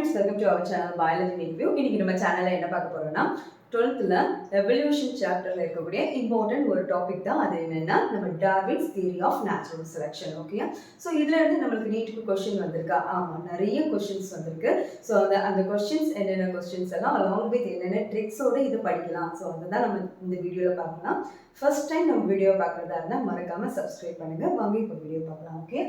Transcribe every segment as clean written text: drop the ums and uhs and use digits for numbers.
friends, welcome to our channel Biology Make View. இன்னைக்கு நம்ம சேனல்ல என்ன பார்க்க போறோம்னா 12th எவல்யூஷன் சாப்டர்ல இருக்கக்கூடிய இம்பார்ட்டன்ட் ஒரு டாபிக் தான். அது என்னன்னா நம்ம Darwin's theory of natural selection. Okay, so இதுல இருந்து நம்மளுக்கு நீட்டுக்கு கொஸ்டின் வந்திருக்கா? ஆமா, நிறைய கொஸ்டின்ஸ் வந்திருக்கு. ஸோ அந்த கொஸ்டின்ஸ் என்னென்ன கொஸ்டின்ஸ் எல்லாம் அலாங் வித் என்னென்ன ட்ரிக்ஸோட இது படிக்கலாம். ஸோ அதுதான் நம்ம இந்த வீடியோல பார்க்கலாம். ஃபர்ஸ்ட் டைம் நம்ம வீடியோ பார்க்குறதா இருந்தால் மறக்காம சப்ஸ்கிரைப் பண்ணுங்க. வாங்க இப்போ வீடியோ பார்க்கலாம். Okay,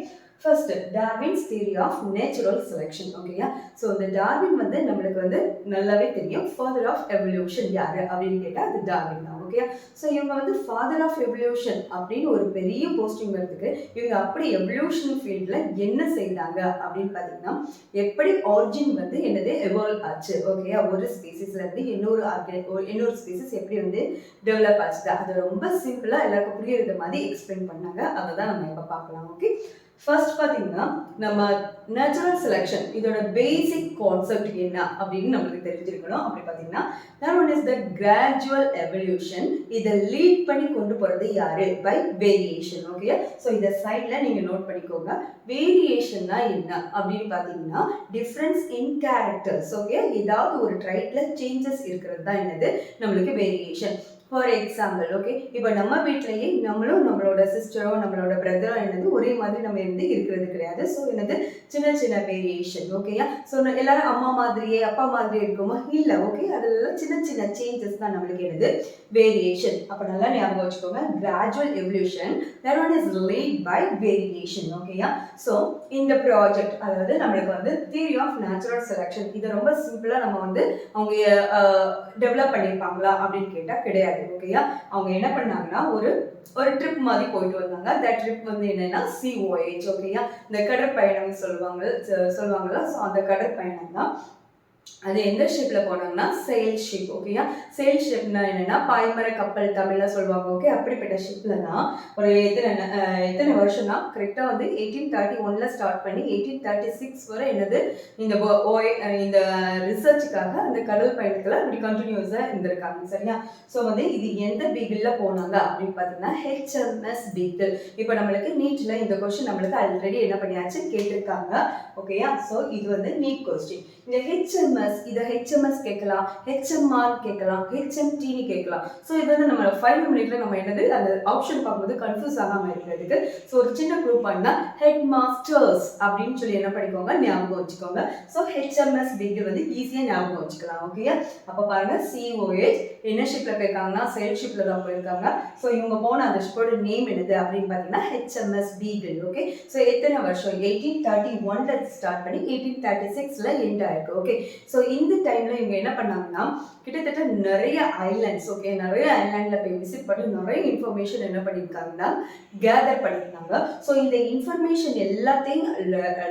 first Darwin's theory of natural selection. ஓகேயா, ஸோ இந்த டார்வின் வந்து நம்மளுக்கு வந்து நல்லாவே தெரியும். ஃபாதர் ஆஃப் எவல்யூஷன் யாரு அப்படின்னு கேட்டால் அது டார்வின் தான். ஓகே, ஸோ இவங்க வந்து ஃபாதர் ஆஃப் எவல்யூஷன் அப்படின்னு ஒரு பெரிய போஸ்டிங் வரதுக்கு இவங்க அப்படி எவல்யூஷன் ஃபீல்டில் என்ன செய்தாங்க அப்படின்னு பார்த்தீங்கன்னா, எப்படி ஆரிஜின் வந்து என்னது எவால்வ் ஆச்சு. ஓகேயா, ஒரு ஸ்பீசிஸ்ல இருந்து இன்னொரு ஸ்பீசிஸ் எப்படி வந்து டெவலப் ஆச்சு, அது ரொம்ப சிம்பிளாக எல்லாருக்கும் புரியுறது மாதிரி எக்ஸ்பிளைன் பண்ணாங்க. அதை தான் நம்ம இப்போ பார்க்கலாம். ஓகே, ஃபர்ஸ்ட் பார்த்தீங்கன்னா நம்ம நேச்சுரல் செலக்ஷன் இதோட பேசிக் கான்செப்ட் என்ன அப்படின்னு நம்மளுக்கு தெரிஞ்சிருக்கணும். அப்படி பார்த்தீங்கன்னா one is the gradual evolution. இதை லீட் பண்ணி கொண்டு போகிறது யாரு? By variation. ஓகே, ஸோ இதை சைடில் நீங்கள் நோட் பண்ணிக்கோங்க. வேரியேஷன்னா என்ன அப்படின்னு பார்த்தீங்கன்னா டிஃப்ரென்ஸ் இன் கேரக்டர்ஸ். ஓகே, ஏதாவது ஒரு ட்ரைட்ல சேஞ்சஸ் இருக்கிறது தான் என்னது நம்மளுக்கு வேரியேஷன். ஃபார் எக்ஸாம்பிள், ஓகே, இப்போ நம்ம வீட்லேயே நம்மளும் நம்மளோட சிஸ்டரோ நம்மளோட பிரதரோ என்னது ஒரே மாதிரி நம்ம இருந்து இருக்கிறது கிடையாது. ஸோ என்னது சின்ன சின்ன வேரியேஷன். ஓகேயா, ஸோ எல்லாரும் அம்மா மாதிரியே அப்பா மாதிரியே இருக்குமா? இல்லை. ஓகே, அதெல்லாம் சின்ன சின்ன சேஞ்சஸ் தான் நம்மளுக்கு என்னது வேரியேஷன். அப்போ நல்லா ஞாபகம் வச்சுக்கோங்க. Gradual evolution, that one is lead by variation. ஓகேயா, ஸோ இந்த ப்ராஜெக்ட் அதாவது நம்மளுக்கு வந்து தியரி ஆஃப் நேச்சுரல் செலக்ஷன் இதை ரொம்ப சிம்பிளாக நம்ம வந்து அவங்க டெவலப் பண்ணியிருப்பாங்களா அப்படின்னு கேட்டால் கிடையாது. ஓகேயா, அவங்க என்ன பண்ணாங்கன்னா ஒரு ட்ரிப் மாதிரி போயிட்டு வந்தாங்க. அந்த ட்ரிப் வந்து என்னன்னா COH. ஓகேயா, இந்த கடற்பயணம் சொல்லுவாங்கல்ல, ஸோ அந்த கடற்பயணம் தான். அது எந்த ஷிப்ல போனாங்கன்னா செயில் ஷிப். ஓகேயா, செயில் ஷிப்னா என்னன்னா பாய்மர கப்பல் தமிழ்ல சொல்லுவாங்க. ஓகே, அப்படிப்பட்ட ஷிப்ல தான் ஒரு எத்தனை வருஷம்னா கரெக்டா வந்து 1831ல ஸ்டார்ட் பண்ணி 1836 வரை என்னது இந்த ரிசர்ச்சுக்காக அந்த கடல் பயணத்துல அப்படி கண்டினியூஸா இருந்திருக்காங்க. சரியா, ஸோ வந்து இது எந்த பீகிள்ல போனாங்க அப்படின்னு பார்த்தீங்கன்னா HMS பீகிள். இப்போ நம்மளுக்கு நீட்ல இந்த கொஸ்டின் நம்மளுக்கு ஆல்ரெடி என்ன பண்ணியாச்சு கேட்டிருக்காங்க. ஓகேயா, ஸோ இது வந்து நீட் கொஸ்டின். இந்த HMS இதை HMS கேட்கலாம், HMR கேட்கலாம், HMTன்னு கேட்கலாம். ஸோ இது வந்து நம்ம 5 மினிட்ல நம்ம என்னது அந்த ஆப்ஷன் பார்க்கும்போது கன்ஃபியூஸ் ஆகாமல் இருக்கிறதுக்கு ஸோ ஒரு சின்ன குரூப் பண்ணா ஹெட் மாஸ்டர்ஸ் அப்படின்னு சொல்லி என்ன பண்ணிக்கோங்க, ஞாபகம் வச்சுக்கோங்க. ஸோ HMS பீகிள் வந்து ஈஸியாக ஞாபகம் வச்சுக்கலாம். ஓகேயா, அப்போ பாருங்க COH என்ன ஷிப்ல போயிருக்காங்கன்னா செயில் ஷிப்ல தான் போயிருக்காங்க. ஸோ இவங்க போன அந்த ஷிப்போட நேம் என்னது அப்படின்னு பார்த்தீங்கன்னா HMS பீகிள். ஓகே, ஸோ எத்தனை வருஷம் 1831ல ஸ்டார்ட் பண்ணி 1836ல எண்ட் ஆயிருக்கு. ஓகே, ஸோ இந்த டைம்ல இவங்க என்ன பண்ணாங்கன்னா கிட்டத்தட்ட நிறைய ஐலாண்ட்ஸ், ஓகே, நிறைய ஐலாண்ட்ல போய் விசிட் பண்ணி நிறைய இன்ஃபர்மேஷன் என்ன பண்ணியிருக்காங்கன்னா கேதர் பண்ணியிருக்காங்க. ஸோ இந்த இன்ஃபர்மேஷன் எல்லாத்தையும்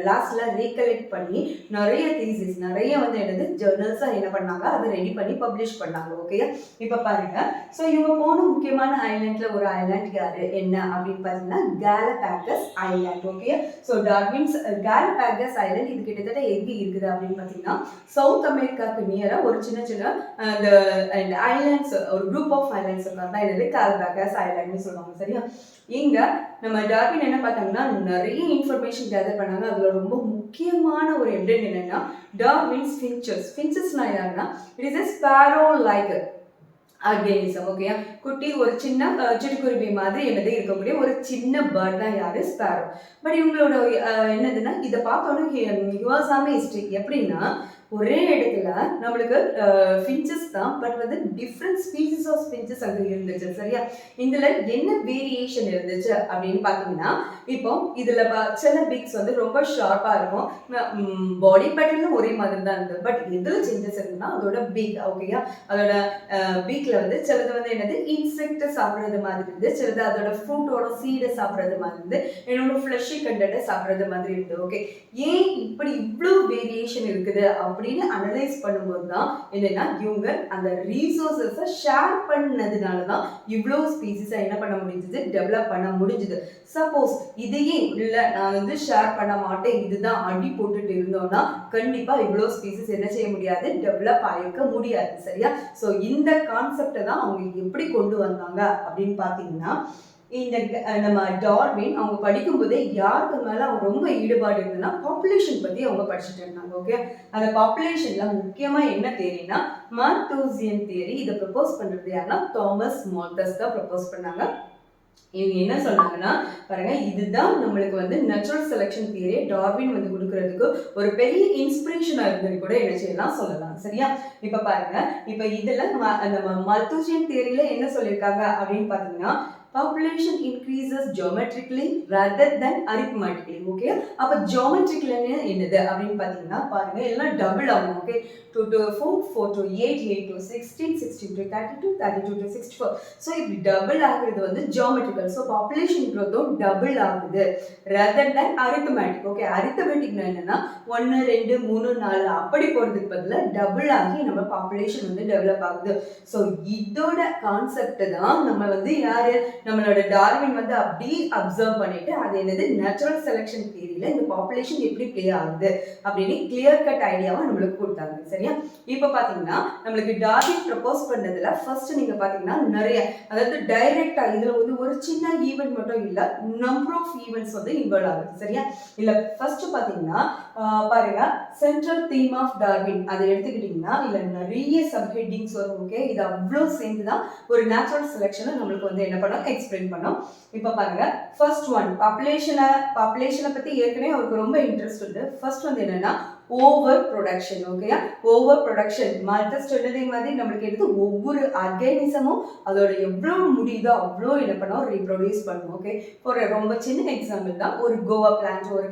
லாஸ்ட்ல ரீகலெக்ட் பண்ணி நிறைய தீசிஸ் நிறைய வந்து என்னது ஜேர்னல்ஸாக என்ன பண்ணாங்க அதை ரெடி பண்ணி பப்ளிஷ் பண்ணாங்க. ஓகே, இப்போ பாருங்க, ஸோ இவங்க போன முக்கியமான ஐலாண்ட்ல ஒரு ஐலாண்ட் யாரு என்ன அப்படின்னு பார்த்தீங்கன்னா Galapagos island. Okay, so Darwin's Galapagos island இது கிட்டத்தட்ட எங்கே இருக்குது அப்படின்னு பார்த்தீங்கன்னா சவுத் அமெரிக்காவுக்கு நியராக ஒரு சின்ன சின்ன அந்த ஐலாண்ட்ஸ் ஒரு குரூப் ஆஃப் ஐலாண்ட்ஸ் தான் என்னது கேலபேகஸ் ஐலாண்ட்னு சொல்லுவாங்க. சரியா, இங்க நம்ம டார்வின் என்ன பார்த்தாங்கன்னா நிறைய இன்ஃபர்மேஷன் கேதர் பண்ணாங்க. அதுல ரொம்ப முக்கியமான ஒரு எவிடன்ஸ் என்னன்னா டார்வின்ஸ் ஃபின்ச்சஸ்னா யாருன்னா it is a sparrow like organism. Okay, குட்டி ஒரு சின்ன சிட்டுக்குருவி மாதிரி என்னது இருக்கக்கூடிய ஒரு சின்ன பேர்ட் தான் யாரு? ஸ்பாரோ. பட் இவங்களோட என்னதுன்னா இதை பார்த்தோன்னே யுவாசாமே ஹிஸ்ட்ரி எப்படின்னா ஒரே இடத்துல நம்மளுக்கு ஃபின்ச்சஸ் தான், பட் வந்து டிஃப்ரெண்ட் ஸ்பீசிஸ் ஆஃப் ஃபின்ச்சஸ் அங்கே இருந்துச்சு. சரியா, இதுல என்ன வேரியேஷன் இருந்துச்சு அப்படின்னு பார்த்தீங்கன்னா இப்போ இதுல சில பீக்ஸ் வந்து ரொம்ப ஷார்ப்பா இருக்கும், பாடி பேட்டர்னும் ஒரே மாதிரி தான் இருந்தது. பட் எதுல சேஞ்சஸ் இருக்குன்னா அதோட பீக். ஓகேயா, அதோட பீக்ல வந்து சிலது வந்து என்னது இன்செக்ட் சாப்பிட்றது மாதிரி இருந்து, சிலது அதோட ஃப்ரூட்டோட சீடை சாப்பிட்றது மாதிரி இருந்து, என்னோட ஃப்ளஷி கண்டென்ட்டை சாப்பிட்றது மாதிரி இருந்தது. ஓகே, ஏன் இப்படி இவ்வளோ வேரியேஷன் இருக்குது அப்படின்னு அனலைஸ் பண்ணும்போது தான் என்னன்னா இவங்க அந்த ரீசோர்ஸஸை ஷேர் பண்ணதுனால தான் இவ்வளோ ஸ்பீசிஸை என்ன பண்ண முடிஞ்சது, டெவலப் பண்ண முடிஞ்சுது. சப்போஸ் இதையே இல்லை நான் வந்து ஷேர் பண்ண மாட்டேன் இதுதான் அடி போட்டுட்டு இருந்தோம்னா கண்டிப்பா இவ்வளோ ஸ்பீசிஸ் என்ன செய்ய முடியாது, டெவலப் ஆகிருக்க முடியாது. சரியா, ஸோ இந்த கான்செப்டை தான் அவங்க எப்படி கொண்டு வந்தாங்க அப்படின்னு பார்த்தீங்கன்னா இந்த நம்ம டார்வின் அவங்க படிக்கும்போதே யாருக்கு மேலே அவங்க ரொம்ப ஈடுபாடு இருந்ததுன்னா பாப்புலேஷன் பற்றி அவங்க படிச்சுட்டு இருந்தாங்க. ஓகே, அந்த பாப்புலேஷனில் முக்கியமாக என்ன தேரினா மால்தூசியன் தியரி. இதை ப்ரப்போஸ் பண்ணுறது யாருன்னா தாமஸ் மால்தஸ் தான் ப்ரப்போஸ் பண்ணாங்க. இவங்க என்ன சொன்னாங்கன்னா பாருங்க, இதுதான் நம்மளுக்கு வந்து நேச்சுரல் செலெக்ஷன் தியரி டார்வின் வந்து கொடுக்கறதுக்கு ஒரு பெரிய இன்ஸ்பிரேஷனா இருந்தது கூட என்ன செய்யலாம் சொல்லலாம். சரியா, இப்ப பாருங்க, இப்ப இதுல நம்ம மால்தூசியன் தியரியில என்ன சொல்லியிருக்காங்க அப்படின்னு பாத்தீங்கன்னா population increases geometrically rather than arithmetically. Okay, அப்ப geometrically என்னது அப்படின்னு பாத்தீங்கன்னா பாருங்க, எல்லாம் டபுள் ஆகும். Okay, 2 to 4, 4 to 8, 8 to 16, 16 to 32, 32 to 64. So இப்படி டபுள் ஆகுறது வந்து geometrical. So population growth double ஆகுது rather than arithmetic. ஓகே, arithmeticனா என்னன்னா 1 2 3 4 அப்படி போறதுக்கு பதிலாக டபுள் ஆகி நம்ம பாப்புலேஷன் வந்து டெவலப் ஆகுது. ஸோ இதோட கான்செப்ட் தான் நம்ம வந்து யாரு நம்மளோட டார்வின் வந்து அப்படி அப்சர்வ் பண்ணிட்டு அது என்னது நேச்சுரல் செலெக்ஷன் தியரியில இந்த பாப்புலேஷன் எப்படி ப்ளே ஆகுது அப்படின்னு கிளியர் கட் ஐடியாவை நம்மளுக்கு கொடுத்தாங்க. சரியா, இப்ப பாத்தீங்கன்னா நம்மளுக்கு டார்வின் ப்ரப்போஸ் பண்ணதுல ஃபர்ஸ்ட் நீங்க பாத்தீங்கன்னா நிறைய, அதாவது டைரக்டா இதுல வந்து ஒரு சின்ன ஈவென்ட் மட்டும் இல்ல, நம்பர் ஆஃப் ஈவென்ட்ஸ் வந்து இன்வால்வ் ஆகுது. சரியா, இல்ல ஃபர்ஸ்ட் பாத்தீங்கன்னா பாருங்க, சென்ட்ரல் தீம் ஆஃப் டார்வின் அதை எடுத்துக்கிட்டீங்கன்னா இல்ல நிறைய சப் ஹெட்டிங்ஸ் வரும். ஓகே, இது அவ்வளோ சேர்ந்துதான் ஒரு நேச்சுரல் செலெக்ஷனை நம்மளுக்கு வந்து என்ன பண்ணோம் எக்ஸ்பிளைன் பண்ணோம். இப்ப பாருங்க, ஃபர்ஸ்ட் ஒன் பாப்புலேஷனை பத்தி ஏற்கனவே அவருக்கு ரொம்ப இன்ட்ரெஸ்ட் உண்டு. ஃபர்ஸ்ட் வந்து என்னன்னா ஓவர் ப்ரொடக்ஷன். ஓகேயா, ஓவர் ப்ரொடக்ஷன் மால்தஸ் சொன்னதே மாதிரி நம்மளுக்கு எடுத்து ஒவ்வொரு ஆர்கானிசமும் அதோட எவ்வளவு முடியுதோ அவ்வளோ என்ன பண்ணோம் ரீப்ரொடியூஸ் பண்ணும். ஓகே, ஒரு ரொம்ப சின்ன எக்ஸாம்பிள் தான், ஒரு கோவா பிளான்ட், ஒரு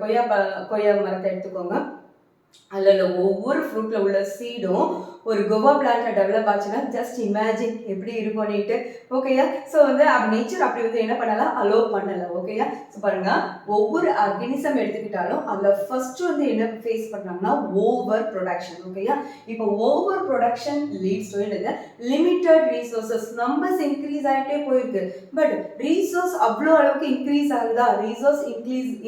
கொய்யா மரத்தை எடுத்துக்கோங்க. அதில் ஒவ்வொரு ஃப்ரூட்டில் உள்ள சீடும் ஒரு கோவா பிளான்ட்டை டெவலப் ஆச்சுன்னா ஜஸ்ட் இமேஜின் எப்படி இருக்கும்னுட்டு. ஓகேயா, ஸோ வந்து நேச்சர் அப்படி வந்து என்ன பண்ணலாம் அலோவ் பண்ணலை. ஓகேயா, ஸோ பாருங்க, ஒவ்வொரு ஆர்கானிசம் எடுத்துக்கிட்டாலும் அதில் ஃபர்ஸ்ட் வந்து என்ன ஃபேஸ் பண்ணுறாங்கன்னா ஓவர் ப்ரொடக்ஷன். ஓகேயா, இப்போ ஓவர் ப்ரொடக்ஷன் லீட்ஸ் டு என்னது லிமிட்டட் ரிசோர்சஸ். நம்பர்ஸ் இன்க்ரீஸ் ஆகிட்டே போயிருக்கு, பட் ரீசோர்ஸ் அவ்வளோ அளவுக்கு இன்க்ரீஸ் ஆகுதா? ரீசோர்ஸ்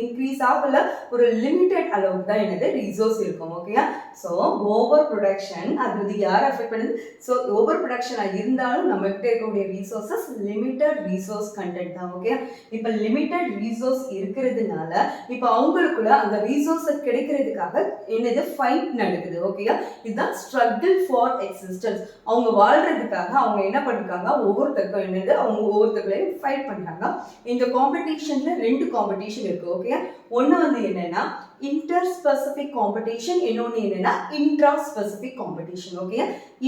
இன்க்ரீஸ் ஆகல, ஒரு லிமிட்டட் அளவுக்கு தான் என்னது ரீசோர்ஸ் இருக்கும். ஓகேயா, ஸோ ஓவர் ப்ரொடக்ஷன் அது வந்து யார் அஃபெக்ட் பண்ணுது? ஸோ ஓவர் ப்ரொடக்ஷனாக இருந்தாலும் நம்ம கிட்ட இருக்கக்கூடிய ரீசோர்ஸஸ் லிமிட்டட் ரிசோர்ஸ் கண்டென்ட் தான். ஓகே, இப்போ லிமிட்டட் ரிசோர்ஸ் இருக்கிறதுனால இப்போ அவங்களுக்குள்ள அந்த ரிசோர்ஸை கிடைக்கிறதுக்காக என்னது ஃபைட் நடக்குது. ஓகேயா, இதுதான் ஸ்ட்ரகிள் ஃபார் எக்ஸிஸ்டன்ஸ். அவங்க வாழ்றதுக்காக அவங்க என்ன பண்ணிருக்காங்க, ஒவ்வொருத்தருக்கும் என்னது அவங்க ஒவ்வொருத்தர்களையும் ஃபைட் பண்றாங்க. இந்த காம்படிஷன்ல ரெண்டு காம்படிஷன் இருக்கு. ஓகே, ஒன்று வந்து என்னன்னா இன்டர் ஸ்பெசிபிக் காம்படிஷன், இன்னொன்று என்னன்னா intra specific competition. Okay,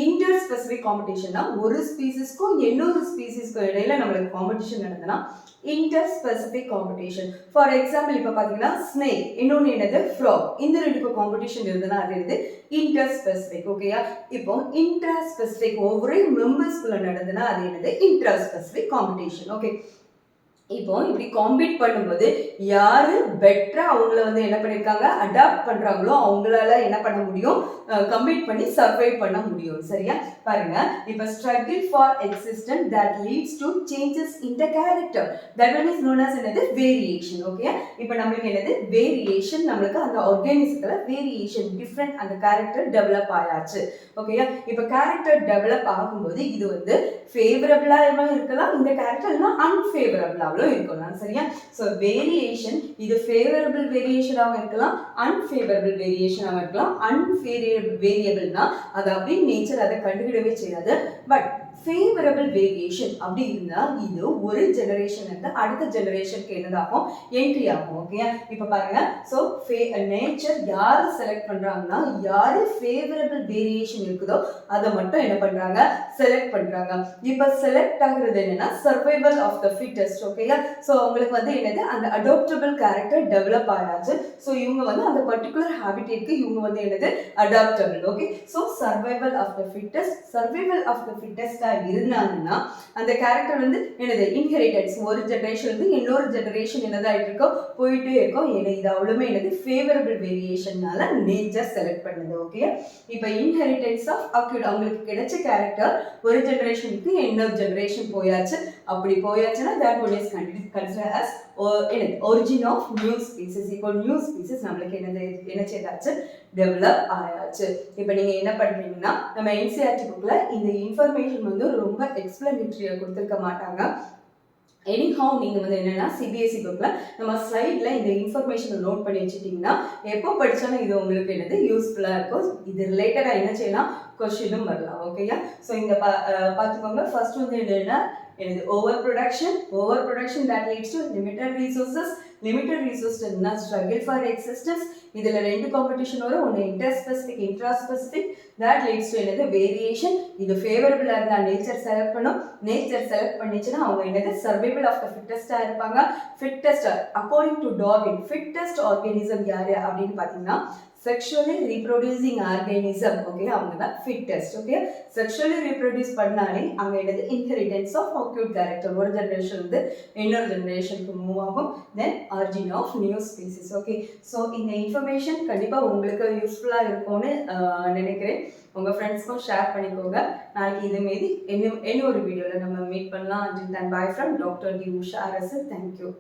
inter specific காம்படிஷன்னா ஒரு ஸ்பீசிஸ்க்கும் இன்னொரு ஸ்பீசிஸ்க்கும் இடையில நம்மளுக்கு காம்படிஷன் நடந்ததுன்னா inter specific competition. For example இப்போ பார்த்தீங்கன்னா ஸ்னேக், இன்னொன்று என்னது ஃப்ராக், இந்த ரெண்டுக்கும் காம்படிஷன் இருந்ததுன்னா அது என்னது இன்டர் ஸ்பெசிபிக். ஓகேயா, இப்போ இன்ட்ரா ஸ்பெசிபிக் ஒவ்வொரு மெம்பர்ஸ்குள்ள நடந்ததுன்னா அது என்னது இன்ட்ரா ஸ்பெசிபிக் காம்படிஷன். ஓகே, இப்போ இப்படி காம்பீட் பண்ணும்போது யாரு பெட்டரா அவங்கள வந்து என்ன பண்ணிருக்காங்க அடாப்ட் பண்றாங்களோ அவங்களால என்ன பண்ண முடியும், கம்பீட் பண்ணி சர்வைவ் பண்ண முடியும். சரியா, பாருங்க, இப்போ struggle for existence that leads to changes in the character, that one is known as என்னது வேரியேஷன். ஓகே, இப்போ நம்மளுக்கு என்னது வேரியேஷன், நம்மளுக்கு அந்த ஆர்கானிசத்துல வேரியேஷன் டிஃப்ரெண்ட் அந்த கேரக்டர் டெவலப் ஆயாச்சு. ஓகேயா, இப்போ கேரக்டர் டெவலப் ஆகும்போது இது வந்து ஃபேவரபிளாகவும் இருக்கலாம், இந்த கேரக்டர் இல்லைன்னா அன்ஃபேவரபிளாகவும் இருக்கலாம். சரியா, ஸோ வேரியேஷன் இது ஃபேவரபிள் வேரியேஷனாகவும் இருக்கலாம், அன்ஃபேவரபிள் வேரியேஷனாகவும் இருக்கலாம். வேரியபிள்னா அது அப்படி நேச்சர் அதை கண்டுகிடவே செய்யாது. பட் ஃபேவரபிள் வேரியேஷன் அப்படி இருந்தால் இது ஒரு ஜெனரேஷன் இருந்து அடுத்த ஜெனரேஷனுக்கு என்னதாகும் என்ட்ரி ஆகும். ஓகே, இப்போ பாருங்க, ஸோ நேச்சர் யாரு செலக்ட் பண்றாங்கன்னா யாரு ஃபேவரபிள் வேரியேஷன் இருக்குதோ அதை மட்டும் என்ன பண்றாங்க செலக்ட் பண்றாங்க. இப்போ செலக்ட் ஆகுறது என்னன்னா சர்வைவல் ஆஃப் த ஃபிட்டஸ்ட். ஓகேயா, ஸோ அவங்களுக்கு வந்து என்னது அந்த அடாப்டபிள் கேரக்டர் டெவலப் ஆயாச்சு. ஸோ இவங்க வந்து அந்த பர்டிகுலர் ஹேபிட்டேட்க்கு இவங்க வந்து என்னது adaptable. Okay, so survival of the fittest, survival of the fittest இருந்தாங்கன்னா அந்த கேரக்டர் வந்து என்னது இன்ஹெரிட்டன்ஸ், ஒரு ஜெனரேஷனுக்கு இன்னொரு ஜெனரேஷன் என்னதாயிட்டு இருக்கோ போயிட்டே இருக்கும். இது அவ்வளவுமே என்னது ஃபேவரபிள் வேரியேஷன்னால நேச்சர் செலக்ட் பண்ணுது. ஓகே, இப்போ இன்ஹெரிட்டன்ஸ் ஆஃப் அக்யூட் அவங்களுக்கு கிடைச்ச கேரக்டர் ஒரு ஜெனரேஷனுக்கு இன்னொரு ஜெனரேஷன் போயாச்சு. அப்படி போயாச்சுன்னா that one is consider as origin of new species. இப்போ நியூ ஸ்பீசிஸ் நம்மளுக்கு என்ன செய்தாச்சு டெவலப் ஆயாச்சு. இப்போ நீங்க என்ன பண்றீங்கன்னா நம்ம என்சிஆர்டி புக்ல இந்த இன்ஃபர்மேஷன் வந்து ரொம்ப எக்ஸ்பிளனேட்டரியா கொடுத்துருக்க மாட்டாங்க. எனிஹவ் நீங்கள் வந்து என்னென்னா சிபிஎஸ்சி புக்கில் நம்ம ஸ்லைடில் இந்த இன்ஃபர்மேஷனை நோட் பண்ணி வச்சுட்டிங்கன்னா எப்போ படித்தாலும் இது உங்களுக்கு என்னது யூஸ்ஃபுல்லாக இருக்கும். இது ரிலேட்டடாக என்ன செய்யலாம், கொஸ்டினும் வரலாம். ஓகேயா? ஸோ இந்த பார்த்துக்கோங்க. ஃபர்ஸ்ட் வந்து என்னென்னா எனது over production that leads to limited resources struggle for existence. இதில் ரெண்டு காம்படிஷன் வரும். ஒன்று இன்டர்ஸ்பெசிஃபிக் இன்ட்ராஸ்பெசிஃபிக் that leads to என்னது வேரியேஷன். இது ஃபேவரபிளாக இருந்தால் நேச்சர் செலக்ட் பண்ணும். நேச்சர் செலக்ட் பண்ணிச்சுன்னா அவங்க என்னது சர்வைவல் ஆஃப் த ஃபிட்டஸ்டாக இருப்பாங்க. Fittest according to Darwin fittest organism யார் அப்படின்னு பார்த்தீங்கன்னா செக்ஷுவலி ரீப்ரொடியூசிங் ஆர்கானிசம். ஓகே, அவங்க தான் ஃபிட்டஸ்ட். ஓகே, செக்ஷுவலி ரீப்ரொடியூஸ் பண்ணாலே அங்கே என்னது இன்ஹெரிட்டன்ஸ் ஆஃப் அக்யூட் கேரக்டர் ஒரு ஜென்ரேஷன் வந்து இன்னொரு ஜென்ரேஷனுக்கு மூவ் ஆகும். Then origin of new species. Okay, so இந்த இன்ஃபர்மேஷன் கண்டிப்பாக உங்களுக்கு யூஸ்ஃபுல்லாக இருக்கும்னு நினைக்கிறேன். உங்கள் ஃப்ரெண்ட்ஸ்க்கும் ஷேர் பண்ணிக்கோங்க. நாளைக்கு இது மீதி என்ன ஒரு வீடியோவில் நம்ம மீட் பண்ணலாம். And bye from doctor D Usha Arasu. Thank you.